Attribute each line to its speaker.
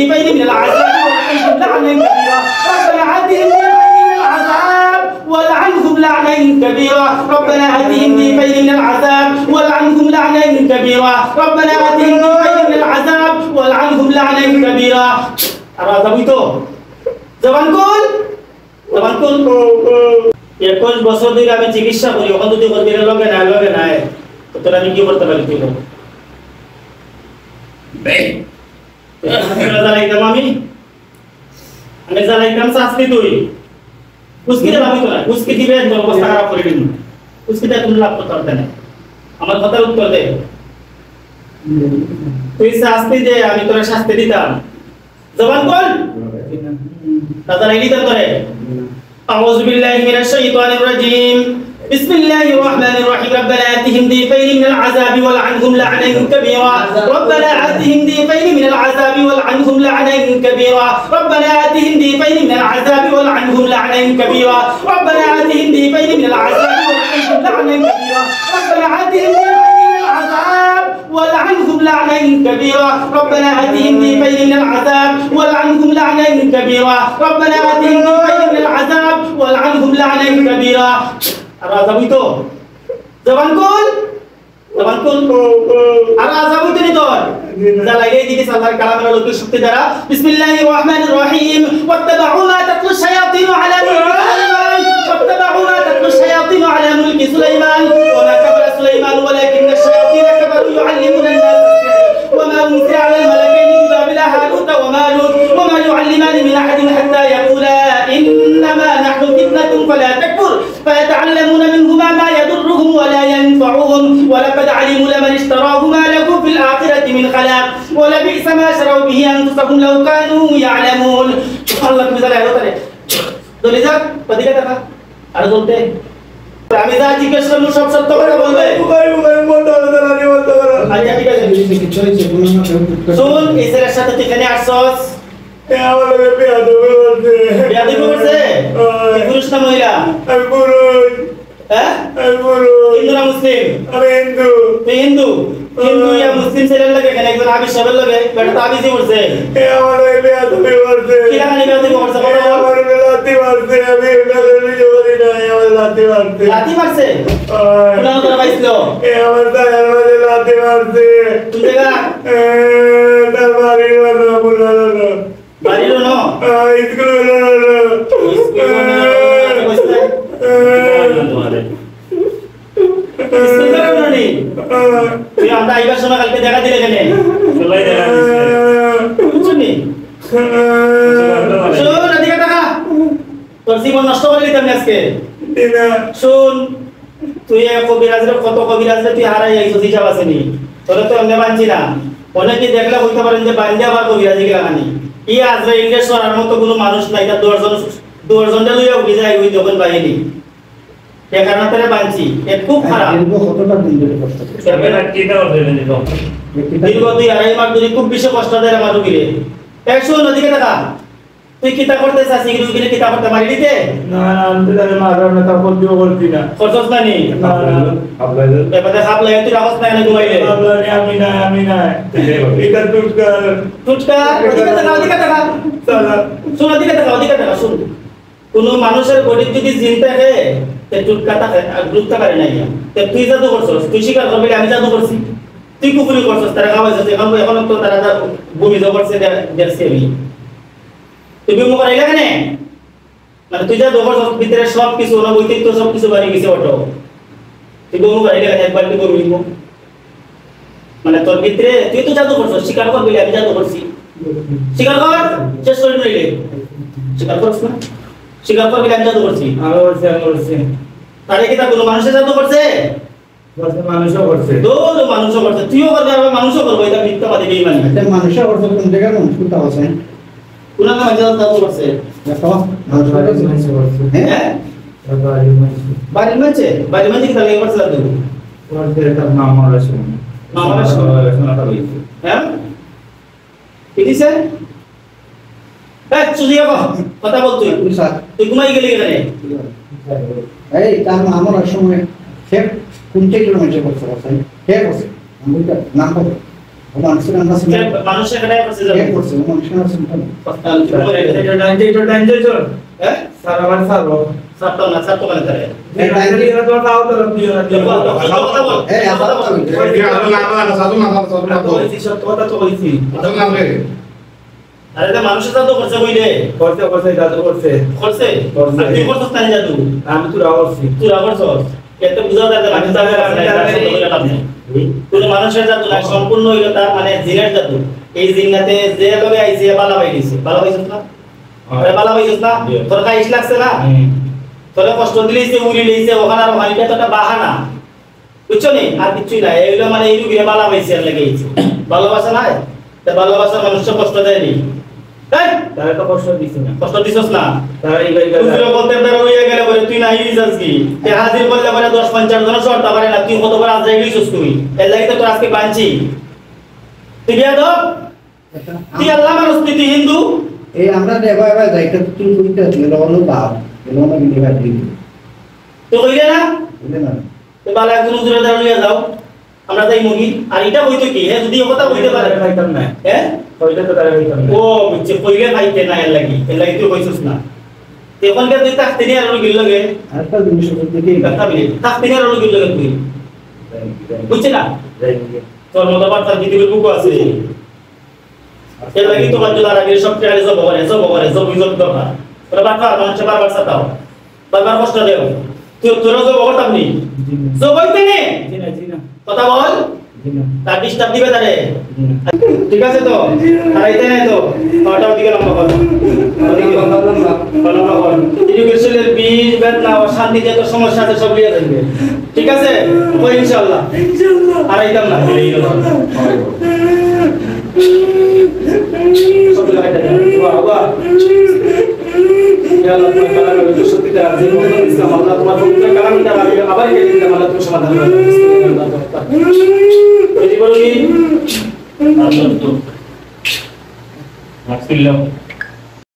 Speaker 1: ضيفين من العذاب والعنهم لعنا كبيرا ربنا آتهم ضيفين من العذاب والعنهم لعنا كبيرا ربنا آتهم ضيفين من العذاب والعنهم لعنا كبيرا আরাজাবিতো জবান কোন 21 বছর ধরে আমি চিকিৎসা করি ওখান থেকে কর্মীর লগে না তো আমি কি করতে পারি তুই আমি জ্বালাইতাম শাস্তি তুই উস্কিতে ভাবি তো না উস্কি দিবে তোর অবস্থা খারাপ করে দিন উস্কিতে তুমি লাভ করতে পারতে না আমার কথার উত্তর দে তুই শাস্তি দে আমি তোর শাস্তি দিতাম জবান বল দাদা রেডি তো করে আউযু বিল্লাহি মিনাশ শাইতানির রাজীম বিসমিল্লাহির রহমানির রহিম রব্বানা আতিহিম দিফাইন মিনাল আযাবি ওয়াল আনহুম লা'নান কাবীরা রব্বানা আতিহিম দিফাইন মিনাল আযাবি ওয়াল আনহুম লা'নান কাবীরা রব্বানা আতিহিম দিফাইন মিনাল আযাবি ওয়াল আনহুম লা'নান কাবীরা রব্বানা আতিহিম দিফাইন মিনাল আযাবি ওয়াল আনহুম লা'নান কাবীরা রব্বানা আতিহিম والعنهم لعنا كبيرا ربنا آتهم ضيفين من العذاب والعنهم لعنا كبيرا ربنا آتهم ضيفين من العذاب والعنهم لعنا كبيرا আরাজাবিতো জবান কোন আরাজাবিতো নি তোর জালাইলে দিকে সাল্লাল্লাহু কালামের লোক শক্তি দ্বারা বিসমিল্লাহির রহমানির রহিম ওয়াত্তাবাউ মা তাতলু শায়াতিন আলা মুলকি সুলাইমান ওয়া মা কাফারা সুলাইমান ওয়ালাকিন আশ-শায়াতিন কাফারু يعلمون الناس وما أنزل على الملكين ببابل هاروت وماروت وما يعلمان من أحد حتى يقولا إنما نحن فتنة فلا تكفر فيتعلمون منهما ما يضرهم ولا ينفعهم ولقد علموا لمن اشتراه ما له في الآخرة من خلاق ولبئس ما شروا به أنفسهم لو كانوا يعلمون الله مثال هذا ترى دوليزا بديك ترى أنا دولته আমি যা জিজ্ঞেস করব সব সত্য কথা বলবে আচ্ছা ঠিক আছে শুন ইসরার সাথে তুই এখানে আসছস
Speaker 2: আমার
Speaker 1: বিয়াদবি করছে তুই পুরুষ না মহিলা
Speaker 2: আমি পুরুষ
Speaker 1: হ্যাঁ
Speaker 2: আমি পুরুষ
Speaker 1: হিন্দু না মুসলিম
Speaker 2: আমি হিন্দু
Speaker 1: তুই হিন্দু ইয়া মুসলিম ছেলের লাগে এখানে একজন আবি সাহেবের লাগে বেটা তো আবিজি করছে
Speaker 2: আমার বিয়াদবি করছে
Speaker 1: কি লাগানি বিয়াদবি করছে
Speaker 2: আমার লাতি মারছে আমি বিয়াদবি করি না আমার লাতি মারছে
Speaker 1: কোন করে পাইছিল
Speaker 2: আমার দাদার মাঝে লাতি মারছে
Speaker 1: তুই দেখা
Speaker 2: তার বাড়ির না বুলালো না
Speaker 1: বাড়িরও না
Speaker 2: স্কুল
Speaker 1: তুই আমরা আইবার সময় কালকে দেখা দিলে কেন সবাই দেখা শুনি শোন এদিকে টাকা তোর জীবন নষ্ট করে দিতাম আজকে শোন তুই কবিরাজের কত কবিরাজের তুই হারাই আইছিস হিসাব আছে নি তোরা তো এমনি বানছি না অনেকে দেখলে বলতে পারেন যে বান্ধে আবার কবিরাজি লাগানি ই আজরা ইংলিশ করার মতো কোনো মানুষ নাই তার দশজনটা লইয়া উঠে যায় ওই দোকান বাহিনী এ কারণে তারা বানছি এ খুব খারাপ
Speaker 3: কতটা দিন ধরে কষ্ট করছে
Speaker 1: দীর্ঘ 2.5 মাস ধরে খুব বেশি কষ্ট দেয় আমার রুগীরে একশো নদীকে টাকা তুই কিতা করতে চাস এই রুগীরে কিতা করতে মারি দিতে
Speaker 2: না আমি তারে মারার না তা করতে করছি না
Speaker 1: খরচ নানি
Speaker 2: না
Speaker 1: এবারে হাফ লাগে তুই রাখছ না ঘুমাইলে
Speaker 2: আমি না এটা
Speaker 1: টুটকা ওদিকে টাকা
Speaker 2: সালা
Speaker 1: শুন ওদিকে টাকা শুন কোন মানুষের বডি যদি জিন থাকে তে টুটকা থাকে আর টুটকা পারে না তে তুই জাদু করছস তুই স্বীকার করবি আমি জাদু করছি তুই কুকুরি করছস তারা খাওয়াইছস এখন তো তারা ভূমি জবরছে দেখছি আমি তুই বিমুখ করাইলা কেন মানে তুই জাদু করছস ভিতরে সব কিছু অনবৈতিক তো সব কিছু বাড়ি গেছে অটো তুই বিমুখ করাইলা কেন একবার তুই করবি মানে তোর ভিতরে তুই তো জাদু করছস স্বীকার করবি আমি জাদু করছি স্বীকার কর শেষ করে নিলে স্বীকার করছ না স্বীকার করবি আমি জাদু করছি
Speaker 2: আমি বলছি
Speaker 1: তাহলে কি তা কোনো মানুষের জাদু করছে
Speaker 2: মানুষও করছে
Speaker 1: মানুষও করছে তুইও করবি আর মানুষও করবো এটা মিথ্যাবাদী বেঈমানি
Speaker 3: একটা মানুষের অর্থ কোন জায়গায় মানুষ কোথা আছে
Speaker 1: কোন না জাদু করছে
Speaker 3: দেখো মানুষ করছে
Speaker 1: হ্যাঁ বাড়ির মাঝে কি তাহলে করছে জাদু
Speaker 2: তার মামার আছে
Speaker 1: হ্যাঁ কি দিছে চুদিয়া কথা বল তুই ঘুমাই গেলি কেন
Speaker 3: এই তার আমার সময় সে কোনটা কিলোমিটার করছে আছে কে করছে আমি নাম বল মানুষের আমরা
Speaker 1: কে মানুষ এখানে আছে
Speaker 3: কে
Speaker 1: যাবে
Speaker 3: করছে মানুষের আছে
Speaker 1: হ্যাঁ সাতটা না সাতটা মানে তারে কথা বল
Speaker 3: এই কথা বল
Speaker 1: কথা তো বলছি আরে তো মানুষের জাদু করছে কইলে করছে আর তুই করছিস না জাদু তুই করছস এত বুঝা যায় না মানুষ জাদু করে কোনো মানুষের জাদু না সম্পূর্ণ হইলো তার মানে জিনের জাদু এই জিন্নাতে যে লগে আইছে বালা পাই দিছে বালা পাইছস না আরে বালা পাইছস না তোর কাইশ লাগছে না তোরে কষ্ট দিলেইছে উড়ি লইছে ওখানে আর ওখানে তো একটা বাহানা বুঝছো নি আর কিছুই না এইগুলো মানে এই রুগীরে বালা পাইছে আর লাগাইছে ভালোবাসা নাই তা ভালোবাসা মানুষকে কষ্ট দেয়নি এই
Speaker 4: তারা তো কষ্ট দিছে না
Speaker 1: কষ্ট দিছস না
Speaker 4: তারা এই ভাই
Speaker 1: তুই বলতে দাঁড়া হইয়া গেলে বলে তুই নাই রিজার্ভ কি তে হাজির করলে বলে 10 50 জন শর্ত পারে না তুই কতবার আজ যাই গেছিস তুই এর লাগি তো তোর আজকে বাঁচি তুই বিয়া দাও তুই আল্লাহ মানুষ তুই হিন্দু
Speaker 3: এই আমরা দেবা এবার যাইতে তুই কইতে দিল হলো বাপ এলো না কি দেবা দিল
Speaker 1: তো কইলে না
Speaker 3: বুঝলে না
Speaker 1: তো বালা একজন হুজুরে দাঁড়া লইয়া যাও আমরা যাই মুগি আর এটা হইতো কি হ্যাঁ যদি কথা কইতে পারে
Speaker 4: খাইতাম না
Speaker 1: হ্যাঁ
Speaker 4: কইলে তো তারা খাইতাম না
Speaker 1: ও বুঝছে কইলে খাইতে না এর লাগি তুই কইছিস না এখনকার তুই তাকতে নিয়ে আর গিল লাগে
Speaker 3: আরেকটা জিনিস হচ্ছে কি
Speaker 1: কথা বলি তাকতে নিয়ে আর গিল লাগে তুই বুঝছিস না তোর মতো বাচ্চা পৃথিবীর বুকু আছে এর লাগি তোমার জন্য আর আগে সব টাকা জব করে জব দরকার তোরা বাচ্চা মানুষ বারবার সাতাও বারবার কষ্ট দেও তুই তোরা জব করতাম নি জব হইতে নে কথা বল তার ডিস্টার্ব দিবে তারে ঠিক আছে তো আর এইতে নাই তো ওটাও দিকে লম্বা কর লম্বা কর এডুকেশনের বীজ বেদনা অশান্তি যত সমস্যা আছে সব লিয়ে যাবে ঠিক আছে ওই ইনশাআল্লাহ আর এইতাম না সব লাগাইতে বাহ বাহ ইয়া আল্লাহ তোমার কালামে তো সত্যিটা যে মতো ইসলাম আল্লাহ তোমার পবিত্র কালামটা আবার কে দিন আল্লাহ তুমি সমাধান করবে এই বলি আল্লাহ তো